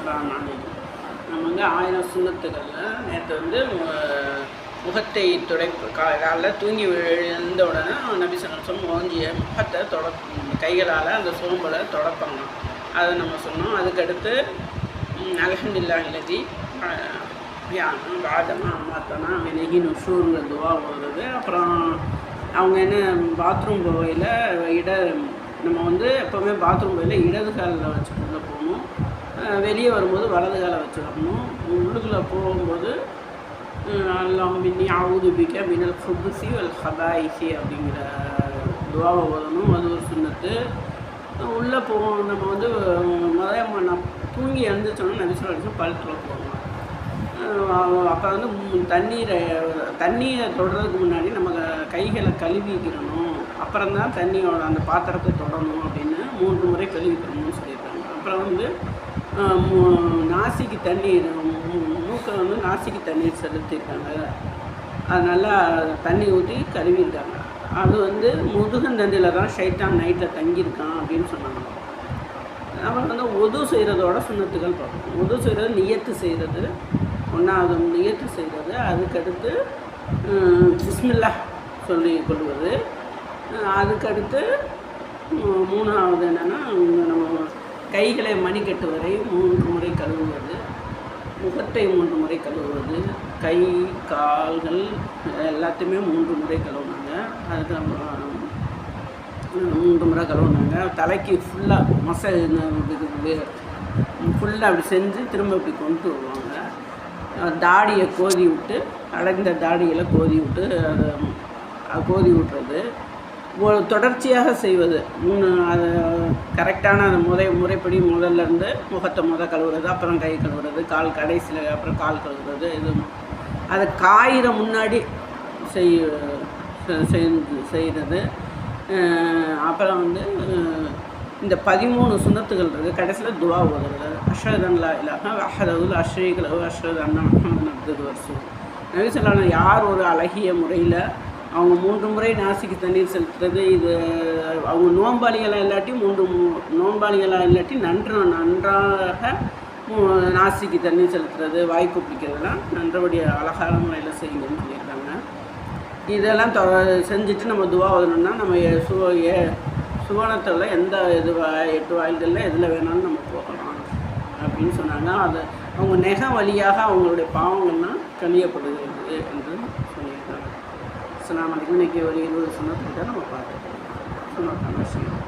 அஸ்ஸலாமு அலைக்கும். நம்ம வந்து 1000 சுன்னத்துகளில் நேற்று வந்து முகத்தை துடைப்பு காலையில் தூங்கி எழுந்த உடனே நபி ஸல்லல்லாஹு ஓஞ்சிய முகத்தை கைகளால் அந்த சோம்பலை தொடப்பாங்க. அதை நம்ம சொன்னோம். அதுக்கடுத்து அல்ஹம்துலில்லாஹி அல்லதி பாதமா அம்மாத்தனா விலகி நுஷூருங்கிற துவா ஓடுறது. அப்புறம் அவங்க என்ன பாத்ரூம் போகையில் நம்ம வந்து எப்போவுமே பாத்ரூம் போகையில் இடது காலில் வச்சுட்டு உள்ளே போகணும். வெளியே வரும்போது வலது காலை வச்சுக்கணும். உள்ளுக்குள்ளே போகும்போது அல்லாஹும்ம இன்னி அஊது பிக மினல் குபுஸி வல் ஹபாயிஸி அப்படிங்கிற துவாவை ஓதணும். அது ஒரு சுன்னத்து. உள்ளே போவோம். நம்ம வந்து நான் தூங்கி எழுந்திரிச்சோன்னா நபி ஸல்லல்லாஹு அலைஹி வஸல்லம் பல் துலக்குவாங்க. அப்போ வந்து தண்ணியை தொடுறதுக்கு முன்னாடி நம்ம கைகளை கழுவிக்கிறணும். அப்புறம்தான் தண்ணியோட அந்த பாத்திரத்தை தொடணும் அப்படின்னு 3 முறை கழுவிக்கணும்னு சொல்லியிருக்காங்க. அப்புறம் வந்து நாசிக்கு தண்ணீர் மூக்கில் வந்து நாசிக்கு தண்ணீர் செலுத்தியிருக்காங்க. அது நல்லா தண்ணி ஊற்றி கழுவியிருக்காங்க. அது வந்து முதுகந்தண்டில் தான் ஷைத்தான் நைட்டில் தங்கியிருக்கான் அப்படின்னு சொன்னாங்க. அப்புறம் வந்து உது செய்கிறதோட சுன்னத்துகள் பார்ப்போம். உது செய்கிறது நியத்து செய்கிறது, 1வது நியத்து செய்கிறது. அதுக்கடுத்து பிஸ்மில்லாஹ் சொல்லி கொள்வது. அதுக்கடுத்து 3வது என்னென்னா நம்ம கைகளை மணிக்கட்டு வரை 3 முறை கழுவுவது, முகத்தை 3 முறை கழுவுவது, கை கால்கள் எல்லாத்தையுமே 3 முறை கழுவுனாங்க. அதுக்கப்புறம் 3 முறை கழுவுனாங்க. தலைக்கு ஃபுல்லாக ஃபுல்லாக அப்படி செஞ்சு திரும்ப இப்படி கொண்டு வருவாங்க. தாடியை கோதி விட்டு, அடைந்த தாடியில் கோதி விட்டு அதை கோதி விட்டுறது, தொடர்ச்சியாக செய்வது. அது கரெக்டான அந்த முறைப்படி முதல்லேருந்து முகத்தை கழுவுறது, அப்புறம் கை கழுவுறது, கால் கடைசியில் அப்புறம் கால் கழுவுறது. இது அதை காயிற முன்னாடி செய்கிறது. அப்புறம் வந்து இந்த 13 சுன்னத்துகள் இருக்குது. கடைசியில் துவா ஓதுறது. அஷ்ஹது அன் லா இலாஹ வஹ்தஹு லா ஷரீக லஹு அஷ்ஹது அன்ன முஹம்மதன் அப்துஹு வ ரசூலுஹு. நபி ஸல்லல்லாஹு அலைஹி வஸல்லம் யார் ஒரு அழகிய முறையில் அவங்க 3 முறை நாசிக்கு தண்ணீர் செலுத்துறது, இது அவங்க நோன்பாளிகளாக இல்லாட்டி நோன்பாளிகளாக இல்லாட்டி நன்றாக நாசிக்கு தண்ணீர் செலுத்துறது, வாய்க்கு பிடிக்கிறதுலாம் நன்றபடி அழகான முறையில் செய்யுங்கன்னு சொல்லியிருக்காங்க. இதெல்லாம் செஞ்சுட்டு நம்ம துவா ஓதணும்னா நம்ம சுவனத்தில் எந்த 8 வாயில்களில் எதில் வேணாலும் நம்ம போகலாம் அப்படின்னு சொன்னாங்க. அது அவங்க நெகம் வழியாக அவங்களுடைய பாவங்கள்லாம் கழியப்படுகிறது என்று சொல்லியிருக்காங்க. அஸ்ஸலாமு அலைக்கும். இன்றைக்கி ஒரு 20 சுன்னத்துக்கிட்ட நம்ம பார்த்துக்கலாம். சுன்னத்தான விஷயம்.